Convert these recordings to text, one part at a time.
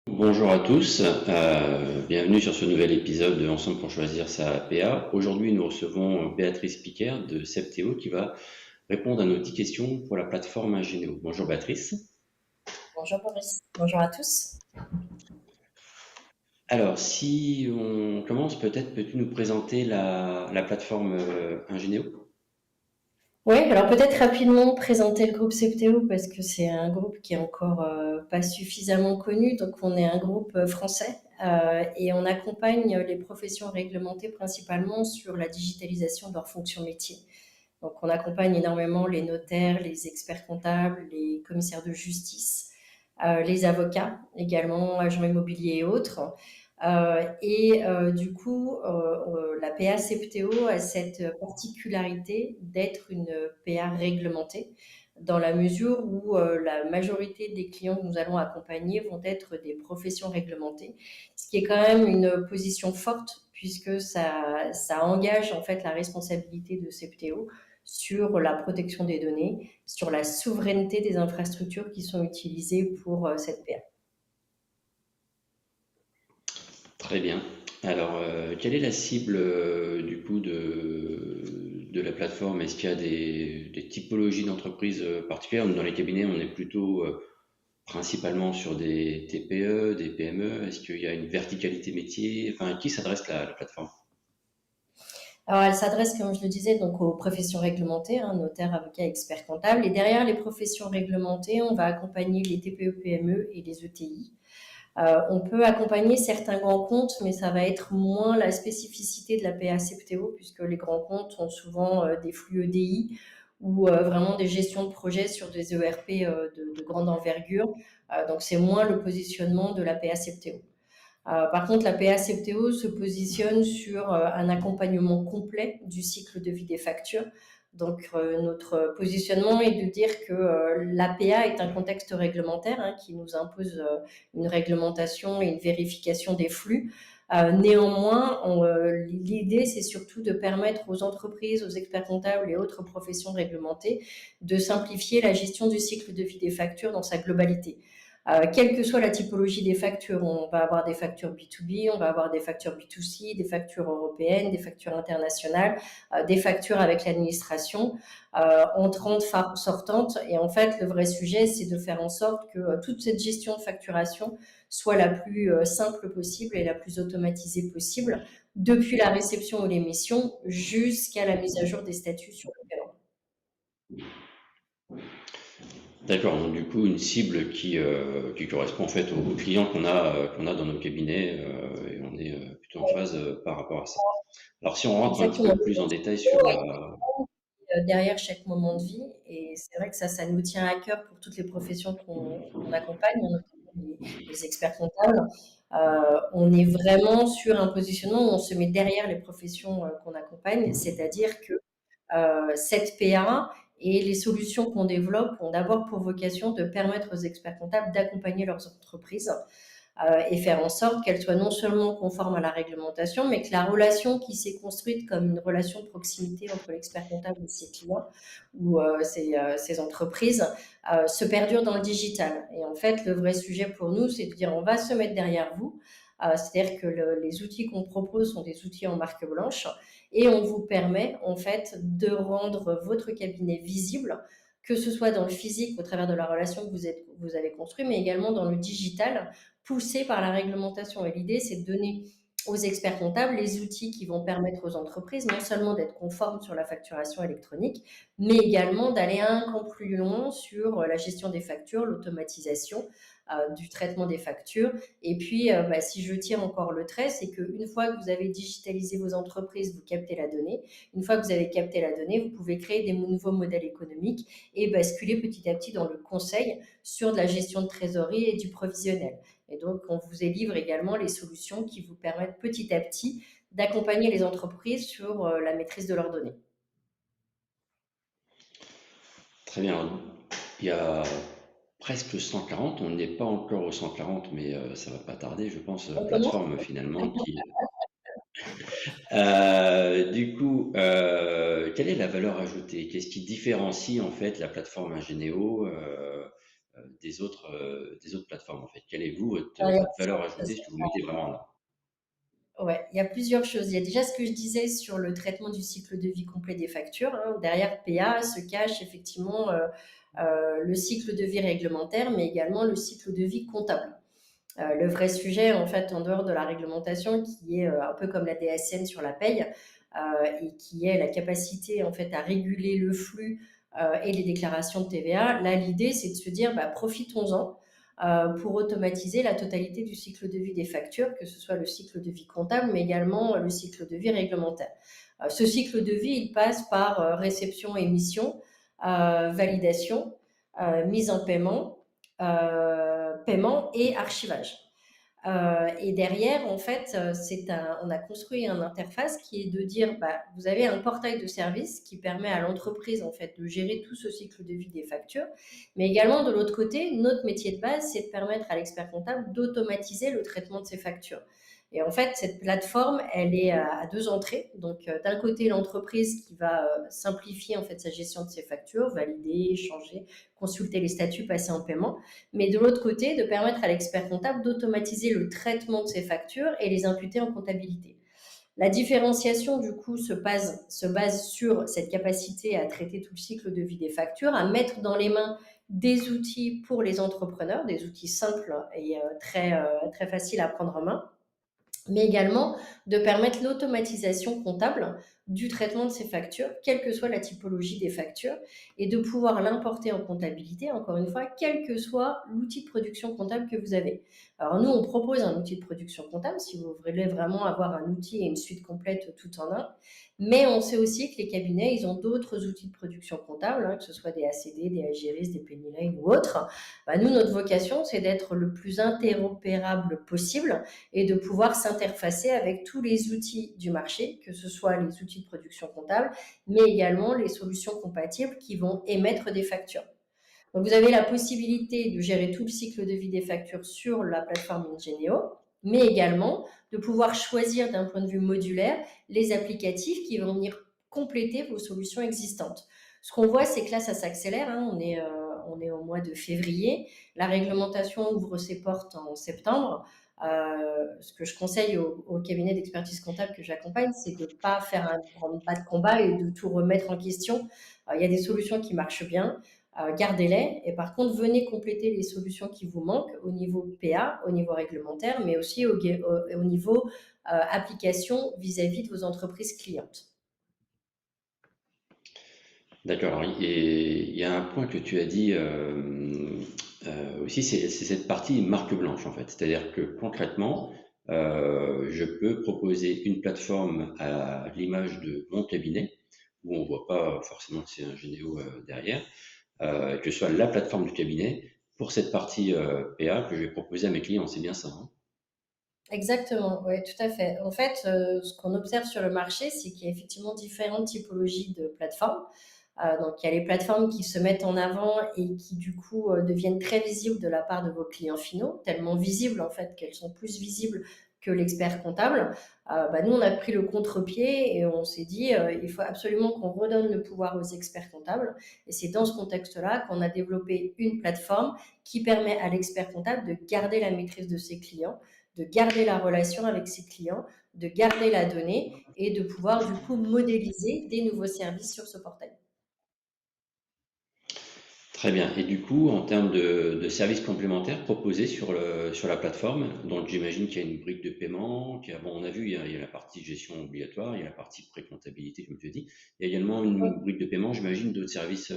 Bonjour à tous, bienvenue sur ce nouvel épisode de Ensemble pour choisir sa PA. Aujourd'hui, nous recevons Béatrice Piquer de Septéo qui va répondre à nos 10 questions pour la plateforme Ingénéo. Bonjour Béatrice. Bonjour Boris, bonjour à tous. Alors, si on commence, peut-être peux-tu nous présenter la plateforme Ingénéo? Oui, alors peut-être rapidement présenter le groupe Septéo parce que c'est un groupe qui est encore pas suffisamment connu. Donc on est un groupe français et on accompagne les professions réglementées principalement sur la digitalisation de leurs fonctions métiers. Donc on accompagne énormément les notaires, les experts comptables, les commissaires de justice, les avocats également, agents immobiliers et autres. Du coup, la PA Septéo a cette particularité d'être une PA réglementée dans la mesure où la majorité des clients que nous allons accompagner vont être des professions réglementées, ce qui est quand même une position forte puisque ça engage en fait la responsabilité de Septéo sur la protection des données, sur la souveraineté des infrastructures qui sont utilisées pour cette PA. Très bien. Alors, quelle est la cible du coup de la plateforme? Est-ce qu'il y a des typologies d'entreprises particulières? Dans les cabinets, on est plutôt principalement sur des TPE, des PME? Est-ce qu'il y a une verticalité métier? Enfin, à qui s'adresse la plateforme? Alors, elle s'adresse, comme je le disais, donc aux professions réglementées, hein, notaires, avocats, experts comptables. Et derrière les professions réglementées, on va accompagner les TPE-PME et les ETI. On peut accompagner certains grands comptes, mais ça va être moins la spécificité de la PA-CPTO, puisque les grands comptes ont souvent des flux EDI ou vraiment des gestions de projets sur des ERP de grande envergure. Donc, c'est moins le positionnement de la PA-CPTO. Par contre, la PA-CPTO se positionne sur un accompagnement complet du cycle de vie des factures. Donc, notre positionnement est de dire que l'APA est un contexte réglementaire qui nous impose une réglementation et une vérification des flux. Néanmoins, l'idée, c'est surtout de permettre aux entreprises, aux experts comptables et autres professions réglementées de simplifier la gestion du cycle de vie des factures dans sa globalité. Quelle que soit la typologie des factures, on va avoir des factures B2B, on va avoir des factures B2C, des factures européennes, des factures internationales, des factures avec l'administration, entrantes, sortantes. Et en fait, le vrai sujet, c'est de faire en sorte que toute cette gestion de facturation soit la plus simple possible et la plus automatisée possible, depuis la réception ou l'émission jusqu'à la mise à jour des statuts sur le paiement. D'accord, donc du coup une cible qui correspond en fait aux clients qu'on a dans nos cabinets et on est plutôt en phase par rapport à ça. Alors si on rentre un petit Exactement. peu plus en détail sur la... Derrière chaque moment de vie. Et c'est vrai que ça nous tient à cœur pour toutes les professions qu'on accompagne, notamment les experts comptables. On est vraiment sur un positionnement où on se met derrière les professions qu'on accompagne, c'est-à-dire que cette PA et les solutions qu'on développe ont d'abord pour vocation de permettre aux experts comptables d'accompagner leurs entreprises et faire en sorte qu'elle soit non seulement conforme à la réglementation, mais que la relation qui s'est construite comme une relation de proximité entre l'expert comptable et ses clients ou ses entreprises se perdure dans le digital. Et en fait, le vrai sujet pour nous, c'est de dire on va se mettre derrière vous. C'est-à-dire que les outils qu'on propose sont des outils en marque blanche et on vous permet en fait de rendre votre cabinet visible, que ce soit dans le physique au travers de la relation que vous avez construite, mais également dans le digital poussé par la réglementation. Et l'idée, c'est de donner aux experts comptables les outils qui vont permettre aux entreprises non seulement d'être conformes sur la facturation électronique, mais également d'aller un cran plus loin sur la gestion des factures, l'automatisation du traitement des factures. Et puis, si je tire encore le trait, c'est qu'une fois que vous avez digitalisé vos entreprises, vous captez la donnée. Une fois que vous avez capté la donnée, vous pouvez créer des nouveaux modèles économiques et basculer petit à petit dans le conseil sur de la gestion de trésorerie et du provisionnel. Et donc, on vous livre également les solutions qui vous permettent petit à petit d'accompagner les entreprises sur la maîtrise de leurs données. Très bien, il y a presque 140, on n'est pas encore aux 140, mais ça va pas tarder, je pense, On commence. plateforme finalement qui... Du coup, quelle est la valeur ajoutée? Qu'est-ce qui différencie en fait la plateforme Ingénéo des autres plateformes en fait? Quelle est vous Alors, il y a votre valeur plusieurs ajoutée, choses. ce que vous mettez vraiment en avant? Ouais, il y a plusieurs choses. Il y a déjà ce que je disais sur le traitement du cycle de vie complet des factures, hein. Derrière PA se cache effectivement le cycle de vie réglementaire, mais également le cycle de vie comptable. Le vrai sujet, en fait, en dehors de la réglementation, qui est un peu comme la DSN sur la paye, et qui est la capacité, en fait, à réguler le flux et les déclarations de TVA, là, l'idée, c'est de se dire, bah, profitons-en pour automatiser la totalité du cycle de vie des factures, que ce soit le cycle de vie comptable, mais également le cycle de vie réglementaire. Ce cycle de vie, il passe par réception, émission, validation, mise en paiement, paiement et archivage. Et derrière, en fait, on a construit une interface qui est de dire, bah, vous avez un portail de service qui permet à l'entreprise, en fait, de gérer tout ce cycle de vie des factures. Mais également, de l'autre côté, notre métier de base, c'est de permettre à l'expert comptable d'automatiser le traitement de ces factures. Et en fait, cette plateforme, elle est à deux entrées. Donc, d'un côté, l'entreprise qui va simplifier en fait sa gestion de ses factures, valider, changer, consulter les statuts, passer en paiement. Mais de l'autre côté, de permettre à l'expert comptable d'automatiser le traitement de ses factures et les imputer en comptabilité. La différenciation, du coup, se base sur cette capacité à traiter tout le cycle de vie des factures, à mettre dans les mains des outils pour les entrepreneurs, des outils simples et très faciles à prendre en main, mais également de permettre l'automatisation comptable du traitement de ces factures, quelle que soit la typologie des factures, et de pouvoir l'importer en comptabilité, encore une fois, quel que soit l'outil de production comptable que vous avez. Alors nous, on propose un outil de production comptable, si vous voulez vraiment avoir un outil et une suite complète tout en un, mais on sait aussi que les cabinets, ils ont d'autres outils de production comptable, hein, que ce soit des ACD, des Agiris, des Pennyline ou autres. Bah, nous, notre vocation, c'est d'être le plus interopérable possible et de pouvoir s'interfacer avec tous les outils du marché, que ce soit les outils de production comptable, mais également les solutions compatibles qui vont émettre des factures. Donc, vous avez la possibilité de gérer tout le cycle de vie des factures sur la plateforme Ingenio, mais également de pouvoir choisir d'un point de vue modulaire les applicatifs qui vont venir compléter vos solutions existantes. Ce qu'on voit, c'est que là, ça s'accélère, hein. On est au mois de février. La réglementation ouvre ses portes en septembre. Ce que je conseille au cabinet d'expertise comptable que j'accompagne, c'est de ne pas faire un grand pas de combat et de tout remettre en question. Il y a des solutions qui marchent bien, gardez-les. Et par contre, venez compléter les solutions qui vous manquent au niveau PA, au niveau réglementaire, mais aussi au niveau application vis-à-vis de vos entreprises clientes. D'accord. Et il y a un point que tu as dit aussi, c'est cette partie marque blanche en fait. C'est-à-dire que concrètement, je peux proposer une plateforme à l'image de mon cabinet, où on voit pas forcément que c'est un Généo derrière, que ce soit la plateforme du cabinet pour cette partie PA que je vais proposer à mes clients. C'est bien ça, hein? Exactement, oui, tout à fait. En fait, ce qu'on observe sur le marché, c'est qu'il y a effectivement différentes typologies de plateformes. Donc, il y a les plateformes qui se mettent en avant et qui, du coup, deviennent très visibles de la part de vos clients finaux, tellement visibles, en fait, qu'elles sont plus visibles que l'expert comptable. Bah, nous, on a pris le contre-pied et on s'est dit, il faut absolument qu'on redonne le pouvoir aux experts comptables. Et c'est dans ce contexte-là qu'on a développé une plateforme qui permet à l'expert comptable de garder la maîtrise de ses clients, de garder la relation avec ses clients, de garder la donnée et de pouvoir, du coup, modéliser des nouveaux services sur ce portail. Très bien. Et du coup, en termes de services complémentaires proposés sur la plateforme, donc j'imagine qu'il y a une brique de paiement, bon, on a vu, il y a la partie gestion obligatoire, il y a la partie pré-comptabilité, comme tu as dit. Il y a également une brique de paiement, j'imagine, d'autres services.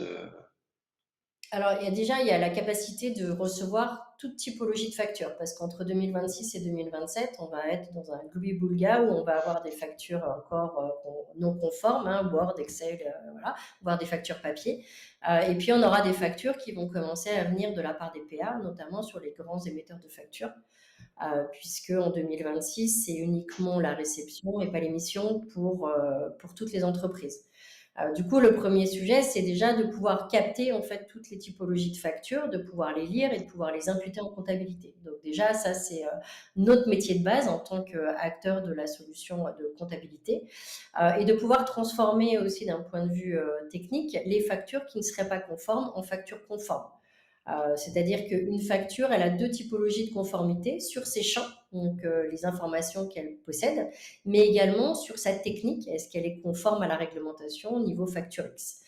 Alors, il y a la capacité de recevoir toute typologie de factures, parce qu'entre 2026 et 2027, on va être dans un gloubi-boulga où on va avoir des factures encore non conformes, hein, Word, Excel, voilà, voire des factures papier. Et puis, on aura des factures qui vont commencer à venir de la part des PA, notamment sur les grands émetteurs de factures, puisque en 2026, c'est uniquement la réception et pas l'émission pour toutes les entreprises. Du coup, le premier sujet, c'est déjà de pouvoir capter en fait toutes les typologies de factures, de pouvoir les lire et de pouvoir les imputer en comptabilité. Donc déjà, ça c'est notre métier de base en tant qu'acteur de la solution de comptabilité, et de pouvoir transformer aussi d'un point de vue technique les factures qui ne seraient pas conformes en factures conformes. C'est-à-dire qu'une facture, elle a deux typologies de conformité sur ses champs, donc les informations qu'elle possède, mais également sur sa technique. Est-ce qu'elle est conforme à la réglementation au niveau Facturix?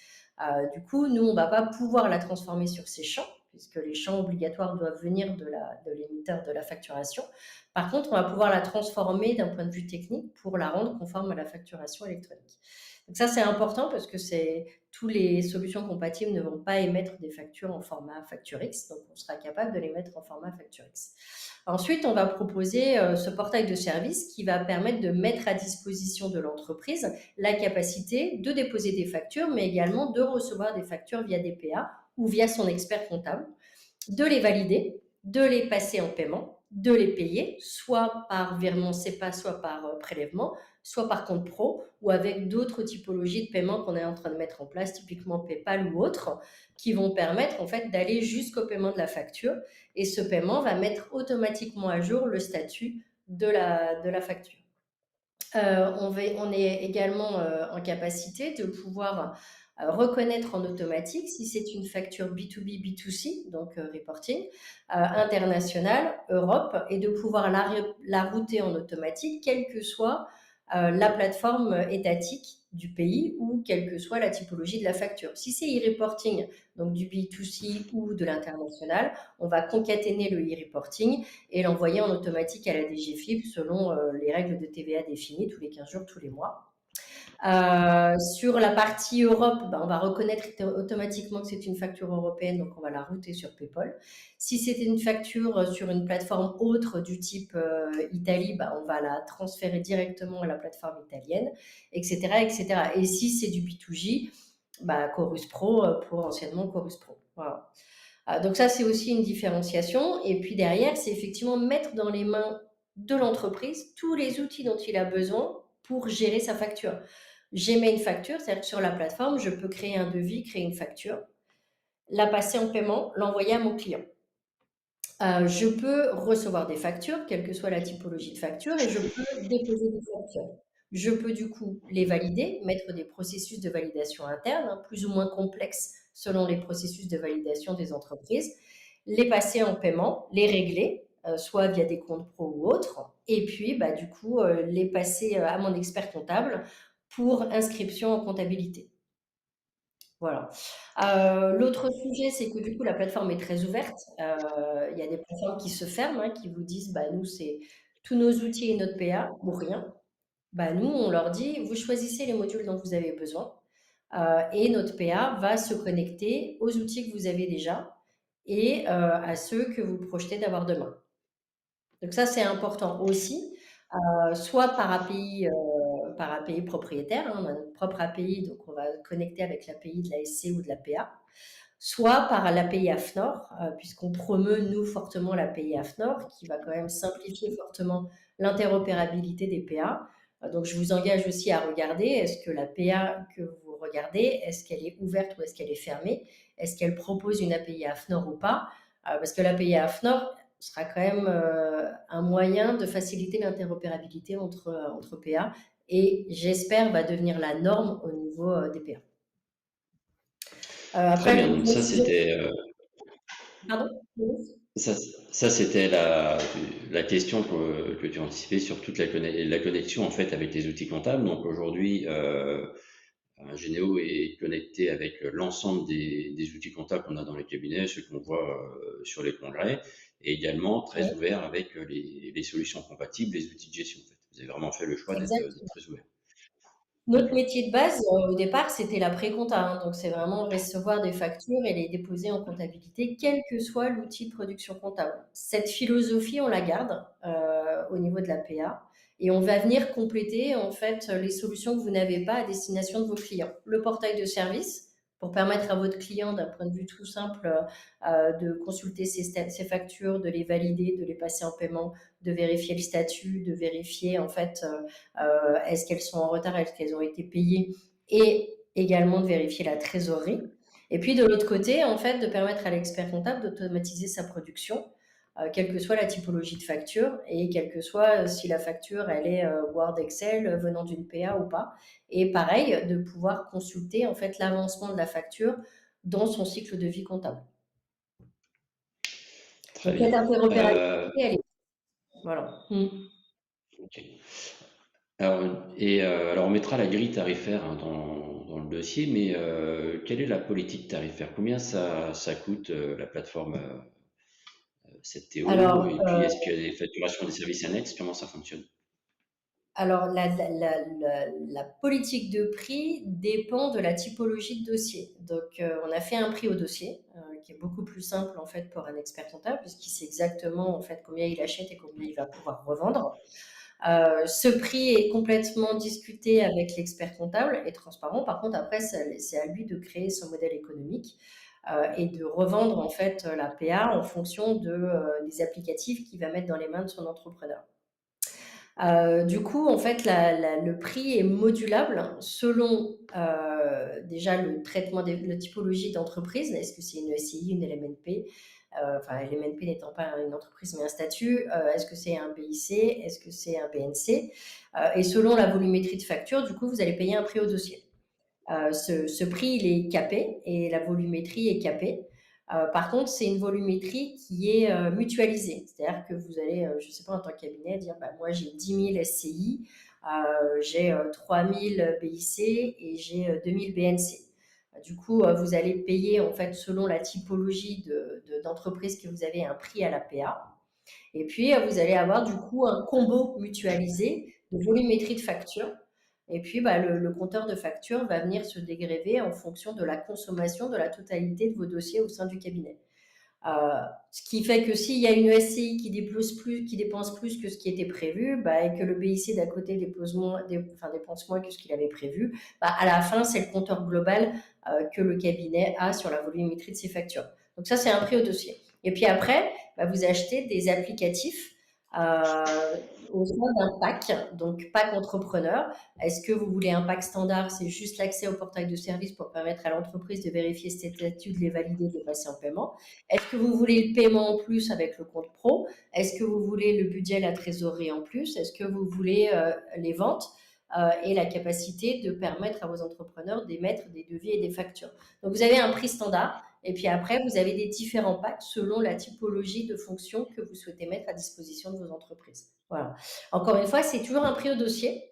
Du coup, nous, on ne va pas pouvoir la transformer sur ces champs, puisque les champs obligatoires doivent venir de l'émetteur de la facturation. Par contre, on va pouvoir la transformer d'un point de vue technique pour la rendre conforme à la facturation électronique. Donc ça, c'est important parce que toutes les solutions compatibles ne vont pas émettre des factures en format Facturix, donc on sera capable de les mettre en format Facturix. Ensuite, on va proposer ce portail de service qui va permettre de mettre à disposition de l'entreprise la capacité de déposer des factures, mais également de recevoir des factures via DPA ou via son expert comptable, de les valider, de les passer en paiement, de les payer, soit par virement CEPA, soit par prélèvement, soit par compte pro, ou avec d'autres typologies de paiement qu'on est en train de mettre en place, typiquement PayPal ou autres, qui vont permettre en fait d'aller jusqu'au paiement de la facture. Et ce paiement va mettre automatiquement à jour le statut de la facture. On est également en capacité de pouvoir reconnaître en automatique si c'est une facture B2B, B2C, donc reporting, international, Europe, et de pouvoir la router en automatique, quelle que soit la plateforme étatique du pays ou quelle que soit la typologie de la facture. Si c'est e-reporting, donc du B2C ou de l'international, on va concaténer le e-reporting et l'envoyer en automatique à la DGFiP selon les règles de TVA définies tous les 15 jours, tous les mois. Sur la partie Europe, on va reconnaître automatiquement que c'est une facture européenne, donc on va la router sur PayPal. Si c'était une facture sur une plateforme autre du type Italie, on va la transférer directement à la plateforme italienne, etc., etc. Et si c'est du B2J, Chorus Pro pour anciennement Chorus Pro. Voilà. Donc ça, c'est aussi une différenciation. Et puis derrière, c'est effectivement mettre dans les mains de l'entreprise tous les outils dont il a besoin pour gérer sa facture. J'émets une facture, c'est-à-dire que sur la plateforme, je peux créer un devis, créer une facture, la passer en paiement, l'envoyer à mon client. Je peux recevoir des factures, quelle que soit la typologie de facture, et je peux déposer des factures. Je peux du coup les valider, mettre des processus de validation interne, plus ou moins complexes selon les processus de validation des entreprises, les passer en paiement, les régler, soit via des comptes pro ou autres, et puis du coup les passer à mon expert comptable pour inscription en comptabilité. Voilà. L'autre sujet, c'est que du coup, la plateforme est très ouverte. Il y a des plateformes qui se ferment, qui vous disent, nous, c'est tous nos outils et notre PA ou rien. Nous, on leur dit, vous choisissez les modules dont vous avez besoin et notre PA va se connecter aux outils que vous avez déjà et à ceux que vous projetez d'avoir demain. Donc ça, c'est important aussi, soit par API propriétaire, on a notre propre API, donc on va connecter avec l'API de la SC ou de la PA, soit par l'API AFNOR, puisqu'on promeut, nous, fortement l'API AFNOR, qui va quand même simplifier fortement l'interopérabilité des PA. Donc, je vous engage aussi à regarder, est-ce que la PA que vous regardez, est-ce qu'elle est ouverte ou est-ce qu'elle est fermée? Est-ce qu'elle propose une API AFNOR ou pas? Parce que l'API AFNOR sera quand même un moyen de faciliter l'interopérabilité entre PA et, j'espère, va devenir la norme au niveau des PA. Très bien, donc ça c'était Pardon? ça c'était la question que tu anticipais sur toute la connexion en fait avec les outils comptables. Donc aujourd'hui, Généo est connecté avec l'ensemble des outils comptables qu'on a dans les cabinets, ceux qu'on voit sur les congrès, et également très Oui, ouvert avec les solutions compatibles, les outils de gestion. En fait. Vous avez vraiment fait le choix d'être exactement. très ouvert. Notre D'accord. métier de base, au départ, c'était la pré-compta, donc c'est vraiment recevoir des factures et les déposer en comptabilité, quel que soit l'outil de production comptable. Cette philosophie, on la garde au niveau de la PA et on va venir compléter en fait les solutions que vous n'avez pas à destination de vos clients. Le portail de service pour permettre à votre client, d'un point de vue tout simple, de consulter ses factures, de les valider, de les passer en paiement, de vérifier le statut, de vérifier en fait est-ce qu'elles sont en retard, est-ce qu'elles ont été payées, et également de vérifier la trésorerie. Et puis de l'autre côté, en fait, de permettre à l'expert comptable d'automatiser sa production, quelle que soit la typologie de facture et quelle que soit si la facture elle est Word, Excel, venant d'une PA ou pas. Et pareil, de pouvoir consulter en fait l'avancement de la facture dans son cycle de vie comptable. Très Donc cette bien. interopérabilité, elle est voilà. Ok. Alors on mettra la grille tarifaire hein, dans le dossier, mais quelle est la politique tarifaire? Combien ça coûte la plateforme 7TO? Alors, Et puis est-ce qu'il y a des facturations des services annexes? Comment ça fonctionne? alors la politique de prix dépend de la typologie de dossier. Donc, on a fait un prix au dossier, qui est beaucoup plus simple en fait pour un expert comptable, puisqu'il sait exactement en fait combien il achète et combien il va pouvoir revendre. Ce prix est complètement discuté avec l'expert comptable et transparent. Par contre, après, c'est à lui de créer son modèle économique et de revendre en fait la PA en fonction des applicatifs qu'il va mettre dans les mains de son entrepreneur. Du coup, en fait, le prix est modulable selon déjà le traitement la typologie d'entreprise. Est-ce que c'est une SCI, une LMNP? Enfin, LMNP n'étant pas une entreprise mais un statut. Est-ce que c'est un BIC? Est-ce que c'est un BNC? Et selon la volumétrie de facture, du coup, vous allez payer un prix au dossier. Ce prix, il est capé et la volumétrie est capée. Par contre, c'est une volumétrie qui est mutualisée. C'est-à-dire que vous allez, je ne sais pas, en tant que cabinet, dire bah, moi j'ai 10 000 SCI, j'ai 3 000 BIC et j'ai 2 000 BNC. Du coup, vous allez payer en fait selon la typologie d'entreprise que vous avez un prix à la PA. Et puis, vous allez avoir du coup un combo mutualisé de volumétrie de facture. Et puis, bah, le compteur de facture va venir se dégréver en fonction de la consommation de la totalité de vos dossiers au sein du cabinet. Ce qui fait que s'il y a une SCI qui dépense plus que ce qui était prévu, bah, et que le BIC d'à côté dépense moins que ce qu'il avait prévu, bah, à la fin, c'est le compteur global que le cabinet a sur la volumétrie de ses factures. Donc ça, c'est un prix au dossier. Et puis après, bah, vous achetez des applicatifs euh, au sein d'un pack, donc pack entrepreneur. Est-ce que vous voulez un pack standard? C'est juste l'accès au portail de service pour permettre à l'entreprise de vérifier ses statuts, de les valider, de les passer en paiement. Est-ce que vous voulez le paiement en plus avec le compte pro? Est-ce que vous voulez le budget, la trésorerie en plus? Est-ce que vous voulez les ventes et la capacité de permettre à vos entrepreneurs d'émettre des devis et des factures? Donc, vous avez un prix standard et puis après, vous avez des différents packs selon la typologie de fonctions que vous souhaitez mettre à disposition de vos entreprises. Voilà. Encore une fois, c'est toujours un prix au dossier.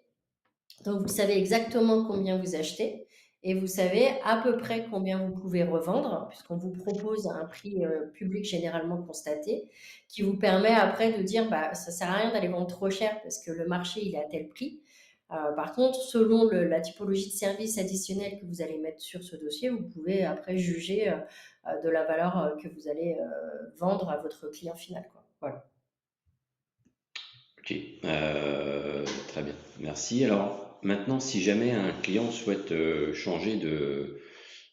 Donc, vous savez exactement combien vous achetez et vous savez à peu près combien vous pouvez revendre, puisqu'on vous propose un prix public généralement constaté, qui vous permet après de dire, bah, ça sert à rien d'aller vendre trop cher parce que le marché, il est à tel prix. Par contre, selon la typologie de service additionnel que vous allez mettre sur ce dossier, vous pouvez après juger de la valeur que vous allez vendre à votre client final, quoi. Voilà. Ok, très bien, merci. Alors maintenant, si jamais un client souhaite changer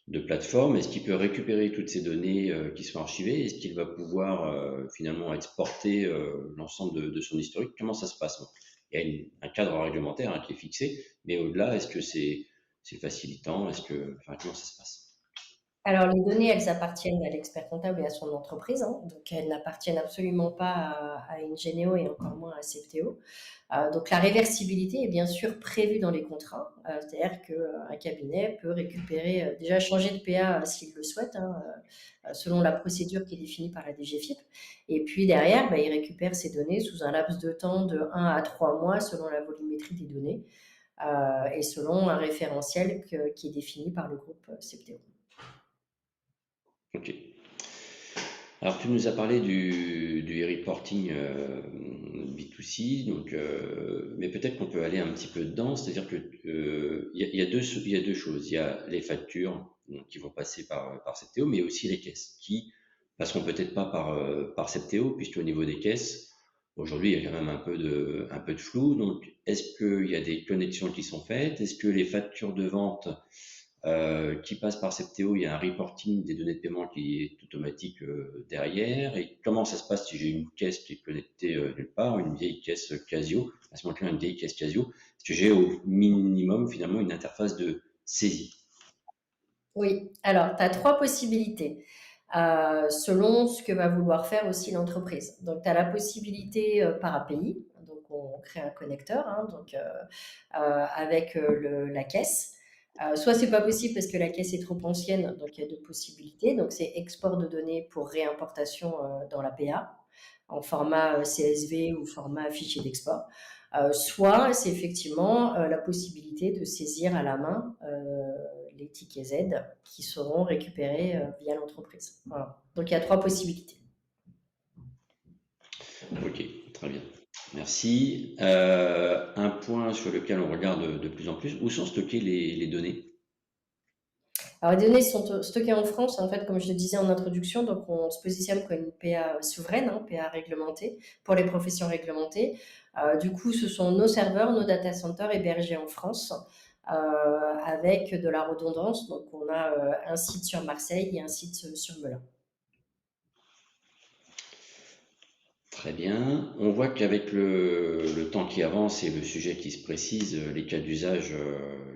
de plateforme, est-ce qu'il peut récupérer toutes ces données qui sont archivées? Est-ce qu'il va pouvoir finalement exporter l'ensemble de son historique? Comment ça se passe? Bon, il y a un cadre réglementaire hein, qui est fixé, mais au-delà, est-ce que c'est facilitant? Enfin, comment ça se passe? Alors, les données, elles appartiennent à l'expert comptable et à son entreprise, hein, donc elles n'appartiennent absolument pas à Ingénéo et encore moins à Septéo. Donc, la réversibilité est bien sûr prévue dans les contrats, c'est-à-dire qu'un cabinet peut récupérer, déjà changer de PA s'il le souhaite, hein, selon la procédure qui est définie par la DGFiP. Et puis derrière, bah, il récupère ces données sous un laps de temps de 1 à 3 mois selon la volumétrie des données et selon un référentiel qui est défini par le groupe Septéo. Ok. Alors, tu nous as parlé du e-reporting B2C, donc, mais peut-être qu'on peut aller un petit peu dedans, c'est-à-dire que il y a deux choses. Il y a les factures donc, qui vont passer par Septéo, mais aussi les caisses qui passeront peut-être pas par Septéo, puisqu'au niveau des caisses, aujourd'hui, il y a quand même un peu de flou. Donc, est-ce qu'il y a des connexions qui sont faites? Est-ce que les factures de vente qui passe par Septéo, il y a un reporting des données de paiement qui est automatique derrière. Et comment ça se passe si j'ai une caisse qui est connectée nulle part, une vieille caisse Casio, à ce moment-là une vieille caisse Casio, parce que j'ai au minimum finalement une interface de saisie. Oui, alors tu as 3 possibilités, selon ce que va vouloir faire aussi l'entreprise. Donc tu as la possibilité, par API, donc on crée un connecteur, hein, donc avec, la caisse. Soit c'est pas possible parce que la caisse est trop ancienne, donc il y a deux possibilités. Donc c'est export de données pour réimportation dans la PA en format CSV ou format fichier d'export. Soit c'est effectivement la possibilité de saisir à la main les tickets Z qui seront récupérés via l'entreprise. Voilà. Donc il y a trois possibilités. Ok, très bien. Merci. Un point sur lequel on regarde de plus en plus, où sont stockées les données? Alors, les données sont stockées en France, en fait, comme je le disais en introduction, donc on se positionne comme une PA souveraine, hein, PA réglementée, pour les professions réglementées. Du coup, ce sont nos serveurs, nos data centers hébergés en France, avec de la redondance. Donc, on a un site sur Marseille et un site sur Melun. Très bien. On voit qu'avec le temps qui avance et le sujet qui se précise, les cas d'usage,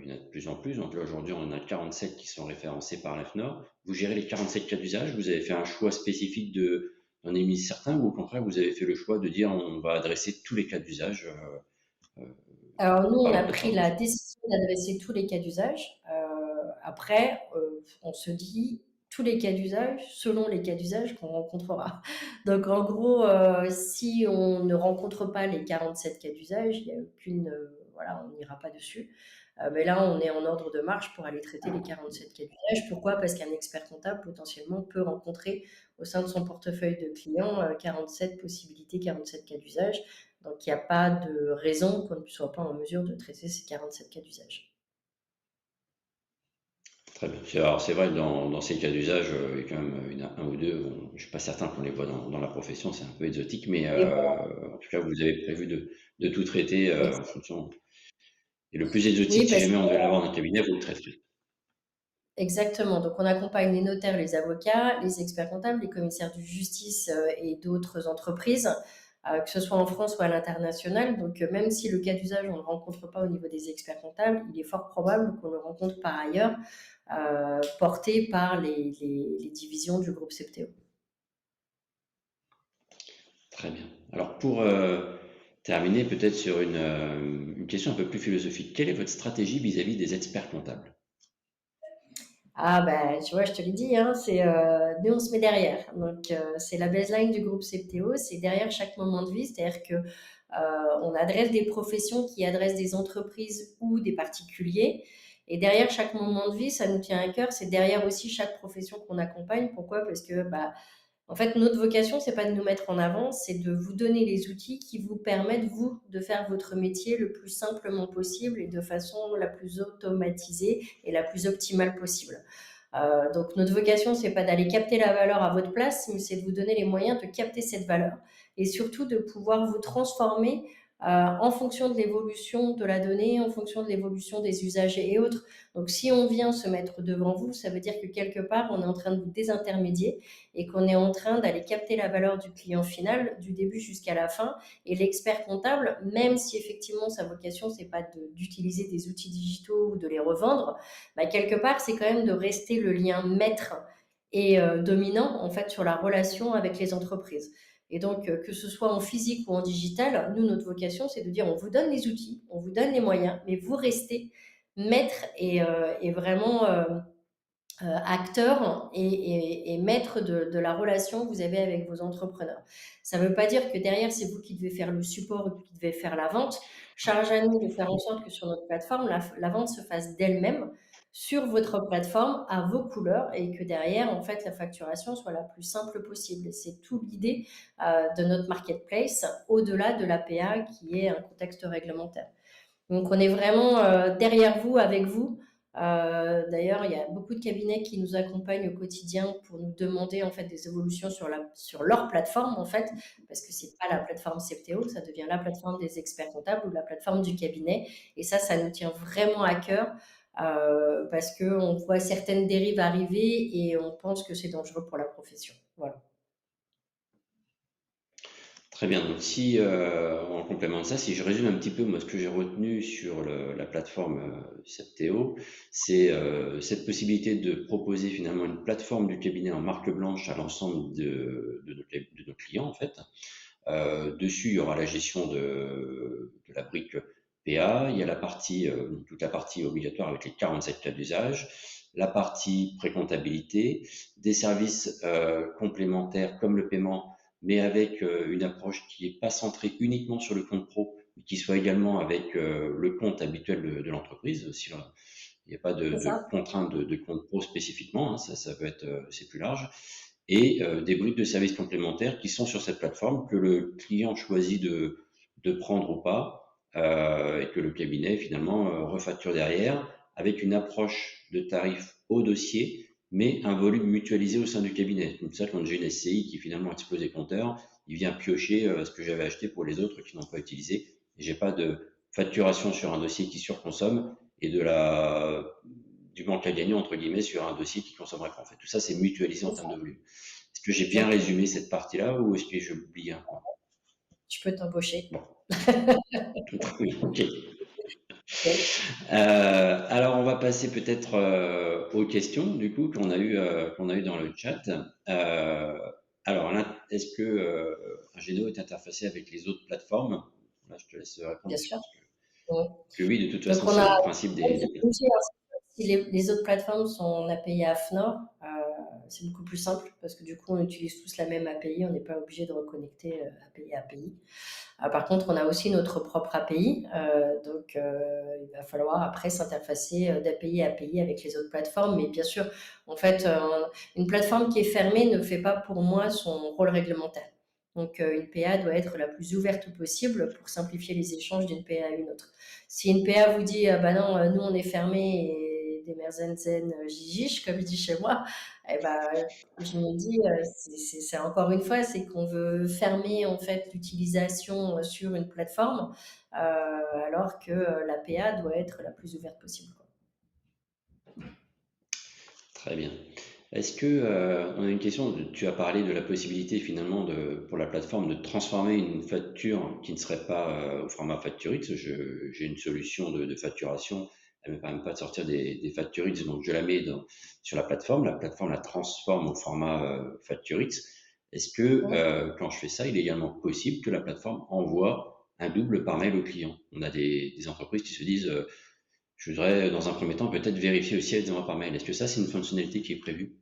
il y en a de plus en plus. Donc là, aujourd'hui, on en a 47 qui sont référencés par l'AFNOR. Vous gérez les 47 cas d'usage? Vous avez fait un choix spécifique d'en émettre certains, ou au contraire, vous avez fait le choix de dire on va adresser tous les cas d'usage Alors, nous, par on la a pris plateforme? la décision d'adresser tous les cas d'usage. Après, on se dit tous les cas d'usage selon les cas d'usage qu'on rencontrera. Donc, en gros, si on ne rencontre pas les 47 cas d'usage, il n'y a aucune, voilà, on n'ira pas dessus. Mais là, on est en ordre de marche pour aller traiter les 47 cas d'usage. Pourquoi? Parce qu'un expert comptable, potentiellement, peut rencontrer au sein de son portefeuille de clients 47 possibilités, 47 cas d'usage. Donc, il n'y a pas de raison qu'on ne soit pas en mesure de traiter ces 47 cas d'usage. Très bien. Alors, c'est vrai que dans ces cas d'usage, il y a quand même un ou deux. Bon, je suis pas certain qu'on les voit dans la profession, c'est un peu exotique, mais Et voilà, en tout cas, vous avez prévu de tout traiter en exact. fonction. Et le plus exotique, Oui, si parce que jamais on devait l'avoir dans le cabinet, vous le traiterez. exactement. Donc, on accompagne les notaires, les avocats, les experts comptables, les commissaires de justice et d'autres entreprises, que ce soit en France ou à l'international. Donc, même si le cas d'usage, on ne le rencontre pas au niveau des experts comptables, il est fort probable qu'on le rencontre par ailleurs, porté par les divisions du groupe Septéo. Très bien. Alors, pour terminer, peut-être sur une question un peu plus philosophique. Quelle est votre stratégie vis-à-vis des experts comptables? Ah bah, tu vois, je te l'ai dit, hein, nous on se met derrière. Donc c'est la baseline du groupe Septéo, c'est derrière chaque moment de vie, c'est-à-dire que on adresse des professions qui adressent des entreprises ou des particuliers. Et derrière chaque moment de vie, ça nous tient à cœur, c'est derrière aussi chaque profession qu'on accompagne. Pourquoi? Parce que bah, en fait, notre vocation, c'est pas de nous mettre en avant, c'est de vous donner les outils qui vous permettent, vous, de faire votre métier le plus simplement possible et de façon la plus automatisée et la plus optimale possible. Donc notre vocation, c'est pas d'aller capter la valeur à votre place, mais c'est de vous donner les moyens de capter cette valeur et surtout de pouvoir vous transformer en fonction de l'évolution de la donnée, en fonction de l'évolution des usagers et autres. Donc si on vient se mettre devant vous, ça veut dire que quelque part, on est en train de vous désintermédier et qu'on est en train d'aller capter la valeur du client final du début jusqu'à la fin. Et l'expert comptable, même si effectivement sa vocation, c'est pas d'utiliser des outils digitaux ou de les revendre, bah, quelque part, c'est quand même de rester le lien maître et dominant en fait sur la relation avec les entreprises. Et donc, que ce soit en physique ou en digital, nous, notre vocation, c'est de dire on vous donne les outils, on vous donne les moyens, mais vous restez maître et vraiment acteur et maître de la relation que vous avez avec vos entrepreneurs. Ça ne veut pas dire que derrière, c'est vous qui devez faire le support ou qui devez faire la vente. Charge à nous de faire en sorte que sur notre plateforme, la vente se fasse d'elle-même sur votre plateforme à vos couleurs et que derrière, en fait, la facturation soit la plus simple possible. Et c'est tout l'idée de notre marketplace au-delà de l'APA qui est un contexte réglementaire. Donc, on est vraiment derrière vous, avec vous. D'ailleurs, il y a beaucoup de cabinets qui nous accompagnent au quotidien pour nous demander en fait des évolutions sur leur plateforme en fait, parce que c'est pas la plateforme Septéo, ça devient la plateforme des experts comptables ou la plateforme du cabinet. Et ça nous tient vraiment à cœur parce que on voit certaines dérives arriver et on pense que c'est dangereux pour la profession. Voilà. Très bien. Donc, si en complément de ça, si je résume un petit peu moi ce que j'ai retenu sur la plateforme Septéo, c'est cette possibilité de proposer finalement une plateforme du cabinet en marque blanche à l'ensemble de nos clients en fait. Dessus, il y aura la gestion de la brique PA, il y a la partie, toute la partie obligatoire avec les 47 cas d'usage, la partie pré-comptabilité, des services complémentaires comme le paiement, mais avec une approche qui n'est pas centrée uniquement sur le compte pro, mais qui soit également avec le compte habituel de l'entreprise. Si il n'y a pas C'est de ça? contrainte de compte pro spécifiquement, hein, ça peut être, c'est plus large, et des briques de services complémentaires qui sont sur cette plateforme que le client choisit de prendre ou pas, et que le cabinet finalement refacture derrière avec une approche de tarif au dossier, mais un volume mutualisé au sein du cabinet. Comme ça, quand j'ai une SCI qui finalement explose les compteurs, il vient piocher ce que j'avais acheté pour les autres qui n'ont pas utilisé. Et j'ai pas de facturation sur un dossier qui surconsomme et du manque à gagner entre guillemets sur un dossier qui consommerait pas. En fait, tout ça c'est mutualisé en C'est termes ça, de volume. Est-ce que j'ai bien exactement. résumé cette partie-là ou est-ce que j'ai oublié un point? Tu peux t'embaucher. Bon, oui, ok. Ok. Alors on va passer peut-être aux questions du coup qu'on a eu dans le chat. Euh, alors là, est-ce que Ageno est interfacé avec les autres plateformes? Là, je te laisse répondre, Bien mais je sûr. pense Ouais. que oui, de toute Donc façon, on c'est a le principe des plateformes. si les autres plateformes sont en API AFNOR, c'est beaucoup plus simple parce que du coup on utilise tous la même API, on n'est pas obligé de reconnecter API à API. Par contre, on a aussi notre propre API, donc il va falloir après s'interfacer d'API à API avec les autres plateformes. Mais bien sûr, en fait, une plateforme qui est fermée ne fait pas pour moi son rôle réglementaire. Donc une PA doit être la plus ouverte possible pour simplifier les échanges d'une PA à une autre. Si une PA vous dit bah non, nous on est fermé et des merzenzen gigiche, comme je dis chez moi, eh ben, je me dis, c'est encore une fois, c'est qu'on veut fermer en fait l'utilisation sur une plateforme, alors que la PA doit être la plus ouverte possible, quoi. Très bien. Est-ce que on a une question, tu as parlé de la possibilité finalement pour la plateforme de transformer une facture qui ne serait pas au format Facturix. J'ai une solution de facturation, elle ne me permet pas de sortir des Facturix, donc je la mets sur la plateforme la transforme au format Facturix. Est-ce que Mmh. quand je fais ça, il est également possible que la plateforme envoie un double par mail au client? On a des entreprises qui se disent je voudrais dans un premier temps peut-être vérifier aussi les envois par mail. Est-ce que ça c'est une fonctionnalité qui est prévue?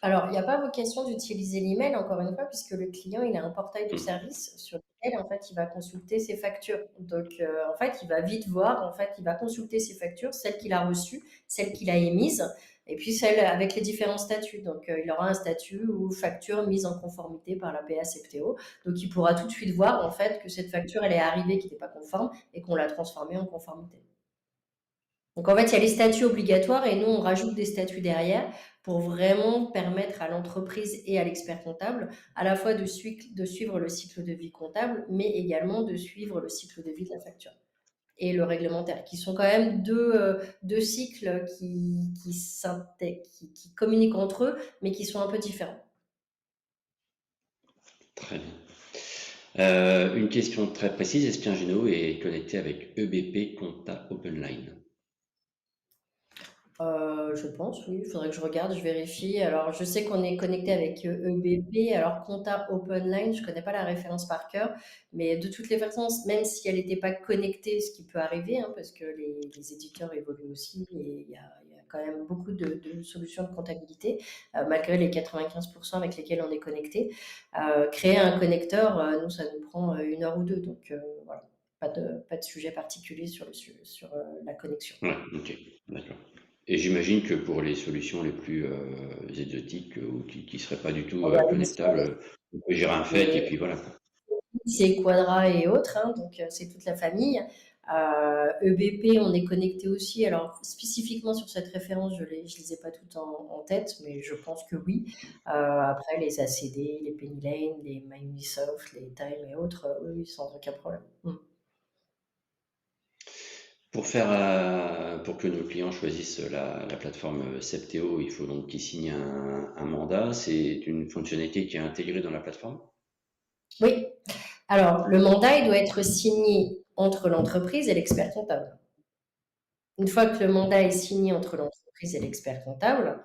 Alors, il n'y a pas vocation d'utiliser l'email, encore une fois, puisque le client, il a un portail de Hmm. service sur lequel, en fait, il va consulter ses factures. Donc, en fait, il va vite voir, en fait, il va consulter ses factures, celles qu'il a reçues, celles qu'il a émises, et puis celles avec les différents statuts. Donc, il aura un statut ou facture mise en conformité par la PA Septéo. Donc, il pourra tout de suite voir, en fait, que cette facture, elle est arrivée, qui n'était pas conforme, et qu'on l'a transformée en conformité. Donc en fait, il y a les statuts obligatoires et nous, on rajoute des statuts derrière pour vraiment permettre à l'entreprise et à l'expert comptable à la fois de suivre le cycle de vie comptable, mais également de suivre le cycle de vie de la facture et le réglementaire, qui sont quand même deux cycles qui communiquent entre eux, mais qui sont un peu différents. Très bien. Une question très précise, est-ce qu'un Géno est connecté avec EBP Compta OpenLine? Je pense, oui. Il faudrait que je regarde, je vérifie. Alors, je sais qu'on est connecté avec EBP. Alors, Compta OpenLine, je connais pas la référence par cœur, mais de toutes les façons, même si elle n'était pas connectée, ce qui peut arriver, hein, parce que les éditeurs évoluent aussi et il y a quand même beaucoup de solutions de comptabilité, malgré les 95% avec lesquels on est connecté. Créer un connecteur, nous, ça nous prend 1 heure ou deux. Donc, voilà. Pas de sujet particulier sur la connexion. Ouais, ok, d'accord. Et j'imagine que pour les solutions les plus exotiques ou qui seraient pas du tout On va aller sur connectables, on peut gérer un fait et les puis voilà, quoi. c'est Quadra et autres, hein, donc c'est toute la famille. EBP, on est connecté aussi. Alors spécifiquement sur cette référence, je les ai pas toutes en tête, mais je pense que oui. Après les ACD, les Penny Lane, les MyUnisoft, les Time et autres, oui, sans aucun problème. Mm. Pour que nos clients choisissent la plateforme Septéo, il faut donc qu'ils signent un mandat. C'est une fonctionnalité qui est intégrée dans la plateforme? Oui. Alors le mandat, il doit être signé entre l'entreprise et l'expert comptable. Une fois que le mandat est signé entre l'entreprise et l'expert comptable,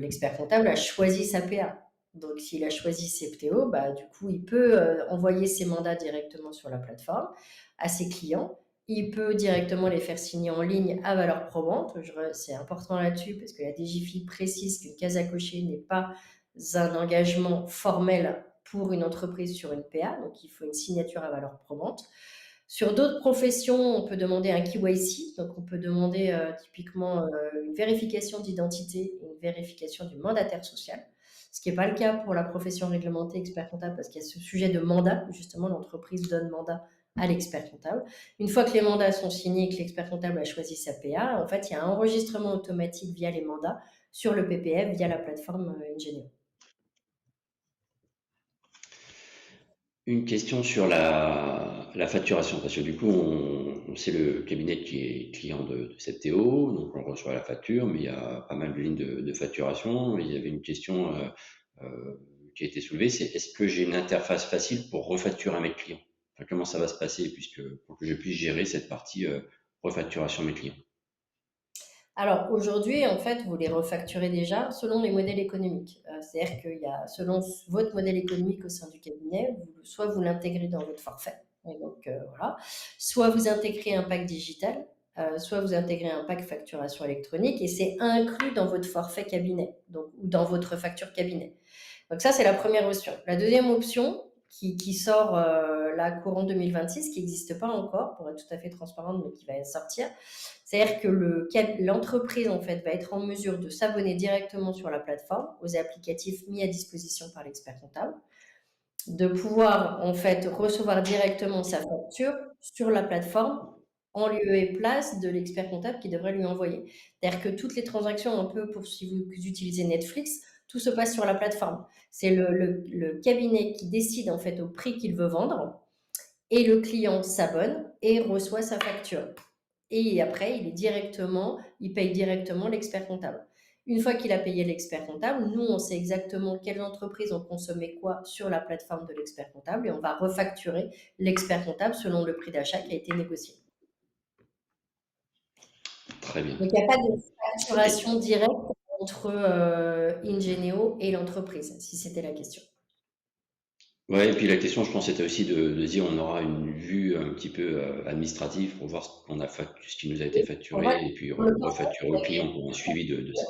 l'expert comptable a choisi sa PA. Donc, s'il a choisi Septéo, bah, du coup, il peut envoyer ses mandats directement sur la plateforme à ses clients. Il peut directement les faire signer en ligne à valeur probante. C'est important là-dessus parce que la DGFiP précise qu'une case à cocher n'est pas un engagement formel pour une entreprise sur une PA, donc il faut une signature à valeur probante. Sur d'autres professions, on peut demander un KYC, donc on peut demander typiquement une vérification d'identité et une vérification du mandataire social, ce qui n'est pas le cas pour la profession réglementée expert comptable parce qu'il y a ce sujet de mandat, justement l'entreprise donne mandat à l'expert comptable. Une fois que les mandats sont signés et que l'expert comptable a choisi sa PA, en fait, il y a un enregistrement automatique via les mandats sur le PPF via la plateforme Ingenio. Une question sur la facturation, parce que du coup, c'est le cabinet qui est client de Septéo, donc on reçoit la facture, mais il y a pas mal de lignes de facturation. Il y avait une question qui a été soulevée, c'est est-ce que j'ai une interface facile pour refacturer à mes clients? Enfin, comment ça va se passer pour que je puisse gérer cette partie refacturation à mes clients? Alors aujourd'hui, en fait, vous les refacturez déjà selon les modèles économiques. C'est-à-dire qu'il y a, selon votre modèle économique au sein du cabinet, soit vous l'intégrez dans votre forfait, et donc voilà, soit vous intégrez un pack digital, soit vous intégrez un pack facturation électronique, et c'est inclus dans votre forfait cabinet, donc, ou dans votre facture cabinet. Donc ça, c'est la première option. La deuxième option, qui sort là courant 2026, qui n'existe pas encore, pour être tout à fait transparente, mais qui va sortir, c'est-à-dire que l'entreprise en fait va être en mesure de s'abonner directement sur la plateforme aux applicatifs mis à disposition par l'expert comptable, de pouvoir en fait recevoir directement sa facture sur la plateforme en lieu et place de l'expert comptable qui devrait lui envoyer. C'est-à-dire que toutes les transactions, un peu pour si vous utilisez Netflix, tout se passe sur la plateforme. C'est le cabinet qui décide en fait au prix qu'il veut vendre et le client s'abonne et reçoit sa facture. Et après, il paye directement l'expert comptable. Une fois qu'il a payé l'expert comptable, nous, on sait exactement quelles entreprises ont consommé quoi sur la plateforme de l'expert comptable et on va refacturer l'expert comptable selon le prix d'achat qui a été négocié. Très bien. Donc, il n'y a pas de Et, facturation directe entre Ingenio et l'entreprise, si c'était la question. ouais, et puis la question, je pense, c'était aussi de dire on aura une vue un petit peu administrative pour voir ce qui nous a été En vrai, facturé et puis pour le portail, refacturer au client pour un suivi de ça.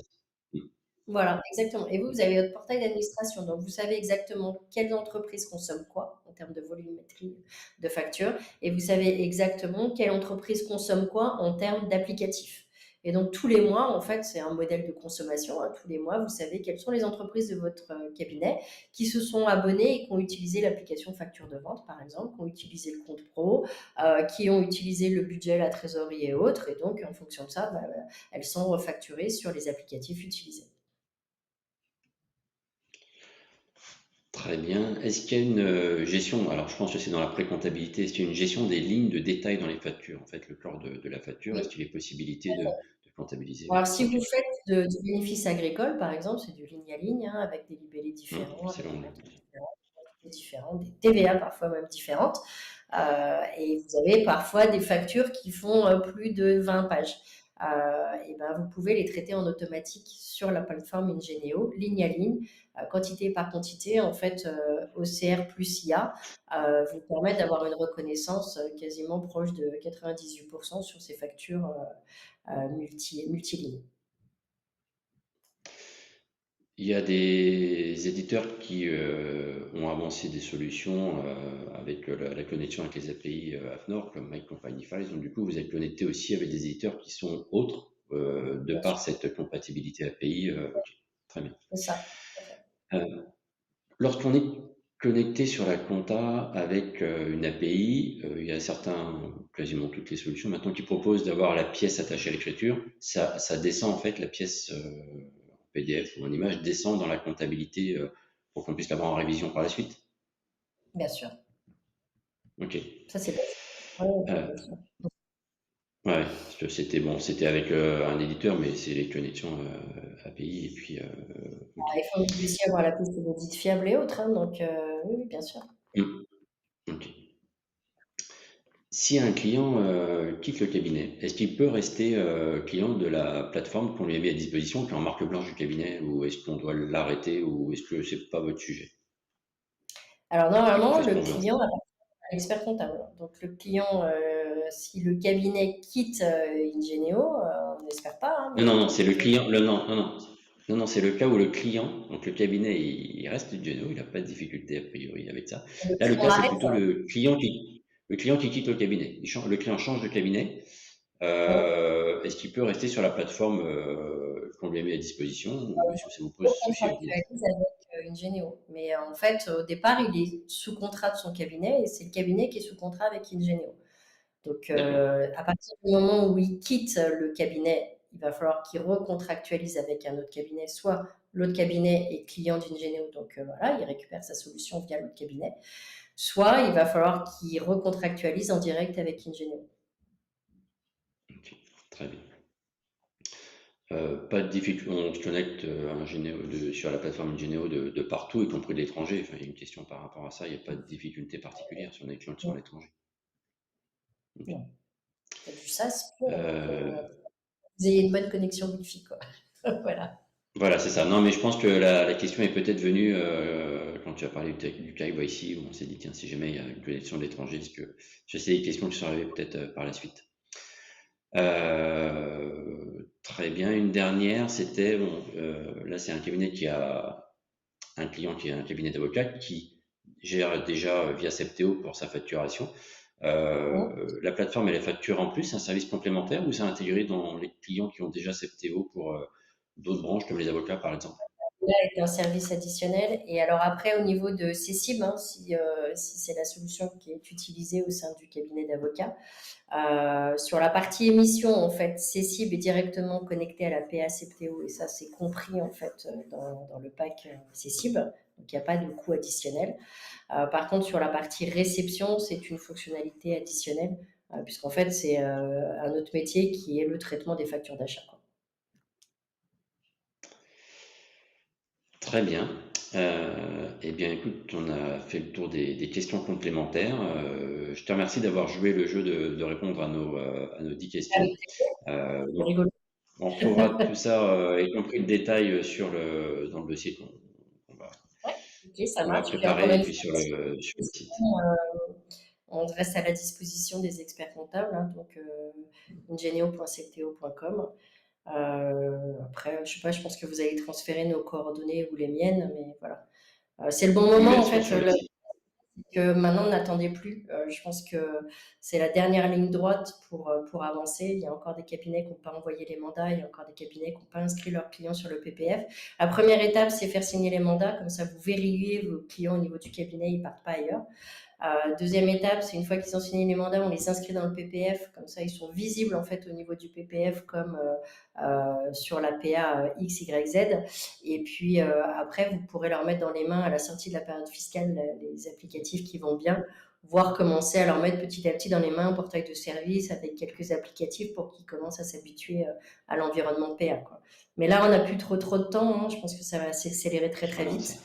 Mm. voilà, exactement. Et vous avez votre portail d'administration. Donc, vous savez exactement quelles entreprises consomment quoi en termes de volumétrie de facture. Et vous savez exactement quelle entreprise consomme quoi en termes d'applicatifs. Et donc, tous les mois, en fait, c'est un modèle de consommation, hein. Tous les mois, vous savez quelles sont les entreprises de votre cabinet qui se sont abonnées et qui ont utilisé l'application facture de vente, par exemple, qui ont utilisé le compte pro, qui ont utilisé le budget, la trésorerie et autres. Et donc, en fonction de ça, elles sont refacturées sur les applicatifs utilisés. Très bien. Est-ce qu'il y a une gestion, alors je pense que c'est dans la pré-comptabilité, est-ce qu'il y a une gestion des lignes de détail dans les factures, en fait, le corps de la facture, est-ce Oui. qu'il y a possibilité de comptabiliser? Alors, si Ok. vous faites du bénéfice agricole, par exemple, c'est du ligne à ligne, hein, avec des libellés différents, C'est avec des long. matières différentes, des quantités différentes, des TVA parfois même différentes. Et vous avez parfois des factures qui font plus de 20 pages. Et ben, vous pouvez les traiter en automatique sur la plateforme Ingenio, ligne à ligne, quantité par quantité. En fait, OCR plus IA vous permet d'avoir une reconnaissance quasiment proche de 98% sur ces factures multilignes. Il y a des éditeurs qui ont avancé des solutions avec la connexion avec les API AFNOR, comme My Company Files. Donc, du coup, vous êtes connecté aussi avec des éditeurs qui sont autres de Bien sûr, par cette compatibilité API. Ok, très bien. c'est ça. Euh, Lorsqu'on est connecté sur la compta avec une API, il y a quasiment toutes les solutions maintenant qui proposent d'avoir la pièce attachée à l'écriture. Ça descend en fait, la pièce en PDF ou en image descend dans la comptabilité pour qu'on puisse l'avoir en révision par la suite. Bien sûr. Ok. Ça, c'est possible. Ouais, Euh, bien sûr. ouais, parce que c'était bon, c'était avec un éditeur, mais c'est les connexions API et puis ok. Il faut que vous puissiez avoir la piste d'audit fiable et autres, hein, donc oui, oui, bien sûr. Hmm, ok. Si un client quitte le cabinet, est-ce qu'il peut rester client de la plateforme qu'on lui a mis à disposition, qui est en marque blanche du cabinet, ou est-ce qu'on doit l'arrêter, ou est-ce que c'est pas votre sujet Alors et qu'on normalement, fait ce le qu'on veut client ensuite? appartient à l'expert comptable. Donc le client, si le cabinet quitte Ingenio, on n'espère pas, hein, Non, non, mais non, c'est le le client. Non, non, non. Non, non, c'est le cas où le client, donc le cabinet, il reste Geno, il n'a pas de difficulté a priori avec ça. Là, le client cas, c'est arrête. plutôt le client qui quitte le cabinet. Le client change de cabinet. Hein. Est-ce qu'il peut rester sur la plateforme qu'on lui a mis à disposition, ou est-ce que ça vous pose souci à vous? Contractualise avec Ingenio. Mais en fait, au départ, il est sous contrat de son cabinet et c'est le cabinet qui est sous contrat avec Ingenio. Donc, D'accord. à partir du moment où il quitte le cabinet, il va falloir qu'il recontractualise avec un autre cabinet, soit l'autre cabinet est client d'Ingenio, donc voilà, il récupère sa solution via l'autre cabinet, soit il va falloir qu'il recontractualise en direct avec Ingenio. Ok, très bien. Pas de difficulté, on se connecte sur la plateforme Ingénéo de partout, y compris de l'étranger. Enfin, il y a une question par rapport à ça, il n'y a pas de difficulté particulière sur les clients qui sont à Non, l'étranger. Ok. non. Il y a du SaaS pur, donc Euh, vous ayez une bonne connexion Wi-Fi, quoi. Voilà. voilà, c'est ça. Non, mais je pense que la question est peut-être venue quand tu as parlé du KYC, où on s'est dit, tiens, si jamais il y a une connexion de l'étranger, est-ce que c'est des questions qui sont arrivées peut-être par la suite. Très bien. Une dernière, c'était, bon, là, c'est un cabinet qui a un client qui est un cabinet d'avocats qui gère déjà via Septéo pour sa facturation. Bon. La plateforme, elle est facture en plus, c'est un service complémentaire, ou c'est intégré dans les clients qui ont déjà Septéo pour d'autres branches comme les avocats par exemple? Là, est un service additionnel. Et alors après, au niveau de CECIB, hein, si c'est la solution qui est utilisée au sein du cabinet d'avocats, sur la partie émission, en fait, CECIB est directement connecté à la PA Septéo et ça, c'est compris en fait dans le pack CECIB. Donc, il n'y a pas de coût additionnel. Par contre, sur la partie réception, c'est une fonctionnalité additionnelle puisqu'en fait, c'est un autre métier qui est le traitement des factures d'achat, quoi. Très bien. Eh bien, écoute, on a fait le tour des questions complémentaires. Je te remercie d'avoir joué le jeu de répondre à nos 10 questions. Avec Donc, rigolo. on retrouvera tout ça, y compris le détail dans le dossier Ouais, ok, ça qu'on va marche. Puis encore préparer, et une puis fois, sur le site. on reste à la disposition des experts comptables, hein, donc ingenio.secteo.com. Après, je sais pas, je pense que vous allez transférer nos coordonnées ou les miennes, mais voilà. C'est le bon Oui, moment elles en seront fait. sur le site. Que maintenant n'attendez plus. Je pense que c'est la dernière ligne droite pour avancer. Il y a encore des cabinets qui n'ont pas envoyé les mandats, il y a encore des cabinets qui n'ont pas inscrit leurs clients sur le PPF. La première étape, c'est faire signer les mandats, comme ça vous verrouillez vos clients au niveau du cabinet, ils ne partent pas ailleurs. Deuxième étape, c'est une fois qu'ils ont signé les mandats, on les inscrit dans le PPF, comme ça ils sont visibles en fait au niveau du PPF comme sur la PA X, Y, Z. Et puis après, vous pourrez leur mettre dans les mains à la sortie de la période fiscale les applicatifs qui vont bien, voire commencer à leur mettre petit à petit dans les mains un portail de service avec quelques applicatifs pour qu'ils commencent à s'habituer à l'environnement PA, quoi. Mais là, on n'a plus trop de temps, hein. Je pense que ça va s'accélérer très très Voilà, vite.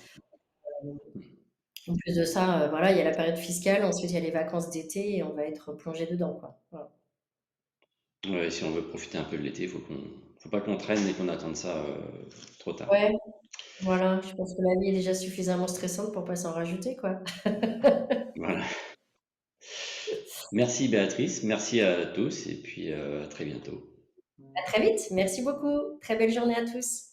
En plus de ça, voilà, il y a la période fiscale, ensuite il y a les vacances d'été et on va être plongé dedans, quoi. Voilà. ouais, si on veut profiter un peu de l'été, faut pas qu'on traîne et qu'on attende ça trop tard. Ouais, voilà, je pense que la vie est déjà suffisamment stressante pour pas s'en rajouter, quoi. Voilà. Merci Béatrice, merci à tous, et puis à très bientôt. À très vite, merci beaucoup. Très belle journée à tous.